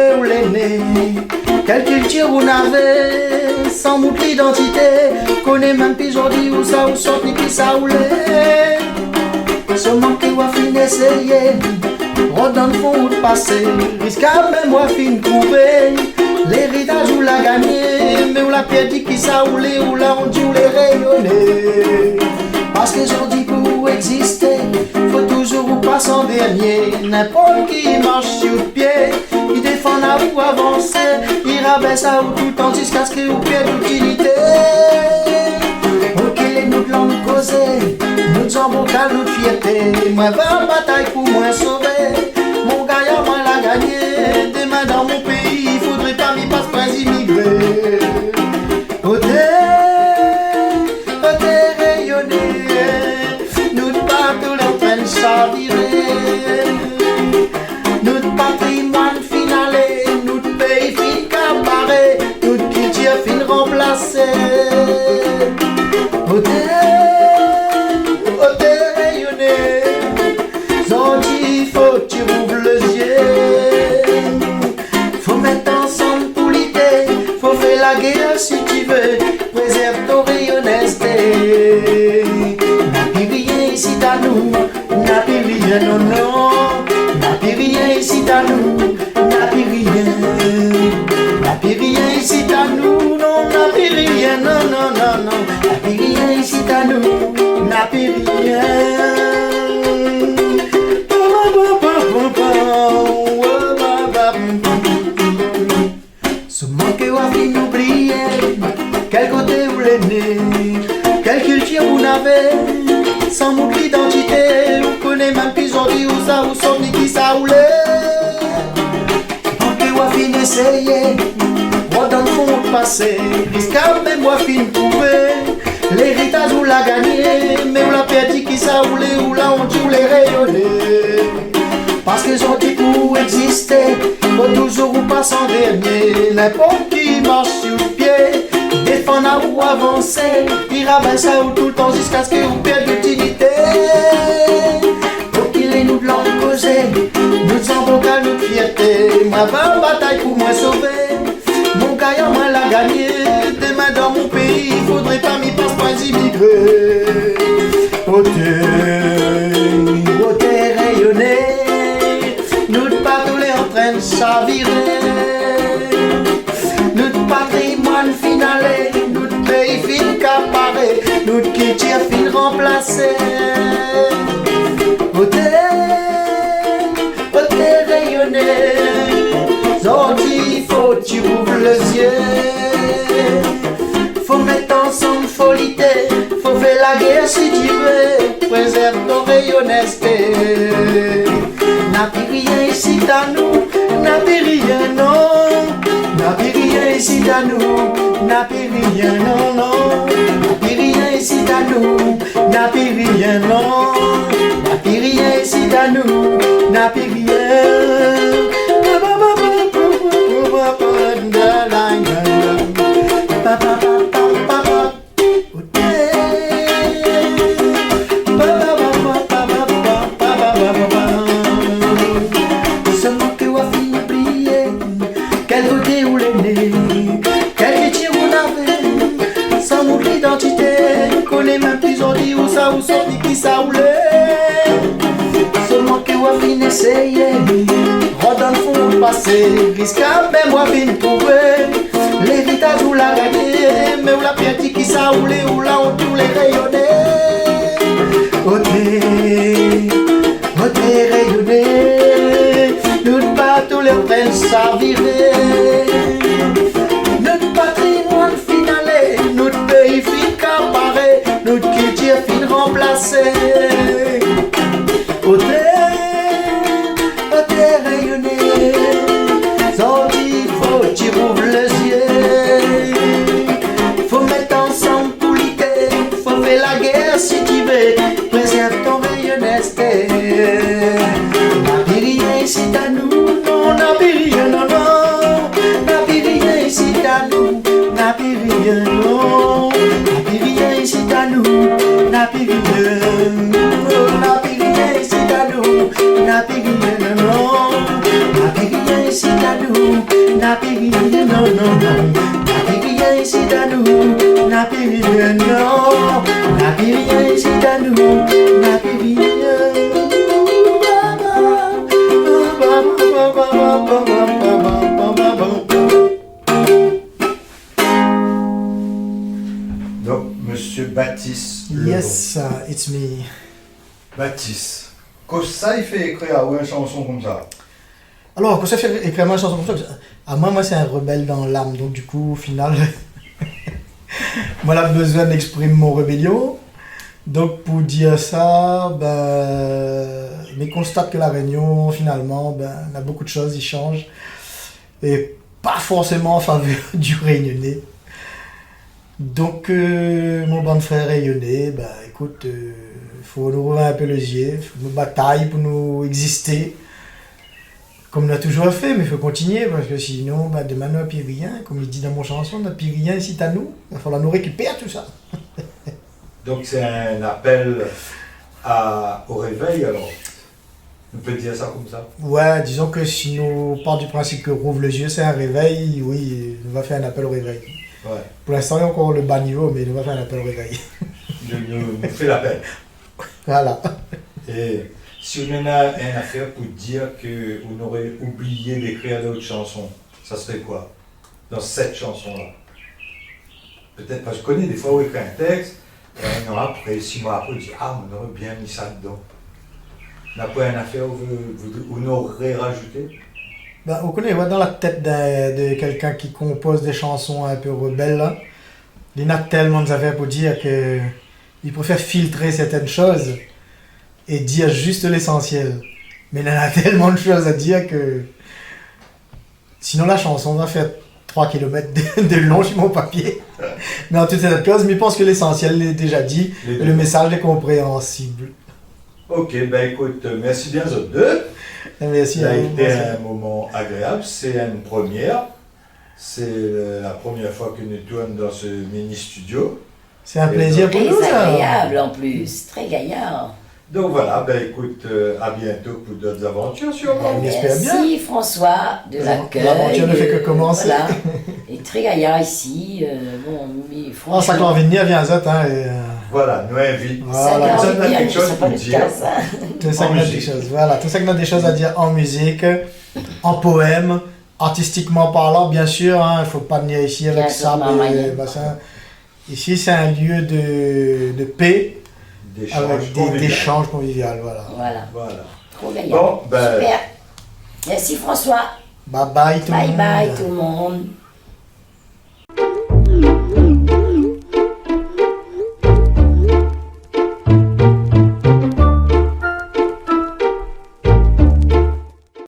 côté où l'aîné, quelle culture vous n'avez, sans mout l'identité, connaît même plus aujourd'hui où ça ou sort ni qui ça ou l'est. Seulement que vous fin essayer, redonne fond ou de passer, risque même vous fin trouver, l'héritage ou la gagner, mais ou la perdu qui ça ou les ou la honte ou les rayonner. Parce que aujourd'hui pour exister, faut toujours ou passer en dernier. N'importe qui marche sur le pied, il défend à vous avancer, il rabaisse à vous tout le temps jusqu'à ce que vous perdez l'utilité. Ok, nous de l'en causer, nous en vocal, nous de fierté. Moi va en bataille pour moi sauver, mon gaillard moi l'a gagné. Demain dans mon pays, il faudrait pas m'y passer pas immigré. Notre patrimoine finalé, notre pays fin caparé, notre culture fin remplacée. Ôtez rayonné, Zanti, faut que tu ouvres les yeux. Faut mettre ensemble pour lutter, faut faire la guerre si tu veux, préserve ton rayonnesté. N'a plus rien ici à nous, n'a plus rien, non, non. N'a plus rien ici à nous, n'a plus rien. N'a plus rien ici à nous, non, n'a plus rien, non, non, non, non. N'a plus rien ici à nous, n'a plus rien. Seulement que vous avez oublié, quel côté vous l'aimez, quelle culture vous n'avez, sans mout l'identité, vous connaissez même plus aujourd'hui où ça, où sont ni qui ça ou les. Tant que vous avez essayé, moi dans le fond vous passez, risque même vous avez trouvé, l'héritage vous l'a gagné, mais vous l'a perdu qui ça ou les, ou la honte ou les rayonner. Parce que aujourd'hui pour exister, faut toujours vous passer en dernier. N'importe qui marche sur le pied, défend à vous avancer, il rabaisse à vous tout le temps jusqu'à ce que vous perdez l'utilité. Faut qu'il ait nous de l'en causer, nous en vocal, nous de fierté. Moi va en bataille pour moi sauver, mon gaillard moi l'a gagné. Demain dans mon pays, il faudrait pas m'y passer pas immigré. Ôtez rayonner, nous de pas tous les en train de chavirer. Notre patrimoine finalé, notre pays fin caparé, notre culture fin remplacée. Ôtez rayonner, Zanti, faut que tu ouvres les yeux. Faut mettre ensemble, faut lutter, faut faire la guerre si tu veux, préserve ton rayonnesté. N'a plus rien ici à nous, n'a plus rien, non. N'a plus rien ici à nous, n'a plus rien, non, non. N'a plus rien ici à nous, n'a plus rien, non. N'a plus rien ici à nous, n'a plus rien. Seulement que vous avez oublié, quel côté où l'aîné, quel métier vous n'avez, sans mout l'identité, connaît même plus aujourd'hui où ça ou sort ni qui ça ou les. Seulement que vous avez essayé, redonne fond le passé, risque même vous avez trouvé, l'héritage vous l'a gagné, mais vous l'a perdu qui ça ou les, ou la honte ou les rayonner. Ôtez rayonner, nous ne pas tous les prennent ça virer. Notre patrimoine finalé, notre pays fin caparé, notre culture fin remplacée. Ôtez rayonner, Zanti, faut que tu ouvres les yeux. Faut mettre ensemble pour lutter, faut faire la guerre si tu veux, préserve ton rayonnesté. N'a plus rien ici à nous, non, n'a plus rien, non, non. N'a plus rien ici à nous, n'a plus rien, non. N'a plus rien ici à nous, n'a plus rien. N'a plus rien ici à nous, n'a plus rien, non. N'a plus rien ici à à nous, n'a plus rien, non, non, non. N'a plus rien ici à nous, n'a plus rien, non. N'a plus rien ici à nous, n'a plus rien. Donc, Monsieur Baptiste Lebon. Yes, it's me. Baptiste, qu'est-ce que ça il fait écrire une chanson comme ça? Alors, quand ça fait écrire une chanson comme ça, à moi c'est un rebelle dans l'âme, donc du coup, au final, moi j'ai besoin d'exprimer mon rébellion. Donc pour dire ça, mais constate que la Réunion, finalement, on a beaucoup de choses, ils changent. Et pas forcément en faveur du Réunionnais. Donc mon bon frère Réunionnais, écoute, il faut nous ouvrir un peu les yeux, il faut nous batailler pour nous exister. Comme on a toujours fait, mais il faut continuer, parce que sinon, demain, on n'a plus rien. Comme il dit dans mon chanson, on n'a plus rien ici à nous. Il va falloir nous récupérer tout ça. Donc c'est un appel au réveil alors? On peut dire ça comme ça? Ouais, disons que si nous partons du principe que rouvre les yeux, c'est un réveil, oui, on va faire un appel au réveil. Ouais. Pour l'instant, il y a encore le bas niveau, mais on va faire un appel au réveil. Nous fait l'appel. Voilà. Et si on a une affaire pour dire qu'on aurait oublié d'écrire d'autres chansons, ça serait quoi dans cette chanson-là? Peut-être parce que je connais des fois où on écrit un texte, et un an après, 6 mois après, on dit ah, on aurait bien mis ça dedans. On n'a pas une affaire où on aurait rajouté? On connaît, dans la tête de quelqu'un qui compose des chansons un peu rebelles, là, il y a tellement d'affaires pour dire qu'il préfère filtrer certaines choses et dire juste l'essentiel. Mais il y en a tellement de choses à dire que sinon la chanson va faire 3 km de long sur mon papier. Mais en toute cette cause, mais je pense que l'essentiel est déjà dit et le message est compréhensible. Ok, écoute, merci bien aux deux. Merci Ça à a vous. été un moment agréable, c'est une première. C'est la première fois que nous tournons dans ce mini-studio. C'est un plaisir pour nous, Très ça. agréable en plus, très gaillard. Donc voilà, écoute, à bientôt pour d'autres aventures sûrement. On espère bien. Merci François de l'accueil. L'aventure ne fait que commencer. Voilà. Et très gaillard ici. Mais Oh, ça franchement, quand vient à Vienzot, hein. Voilà, nous invite. Voilà. ça, Vous avez bien, quelque chose c'est pas pour le dire? cas, ça. Tout ça En qu'on a des musique. choses. Voilà, tout ça qu'on a des choses à dire en musique, en poème, artistiquement parlant, bien sûr. Il ne faut pas venir ici avec Bien ça. sûr, maman. Ici, c'est un lieu de paix avec des convivial. échanges conviviaux. Voilà. Voilà. Trop gaillard. Bon, Super. Merci François. Bye bye tout le Bye monde. bye tout le monde.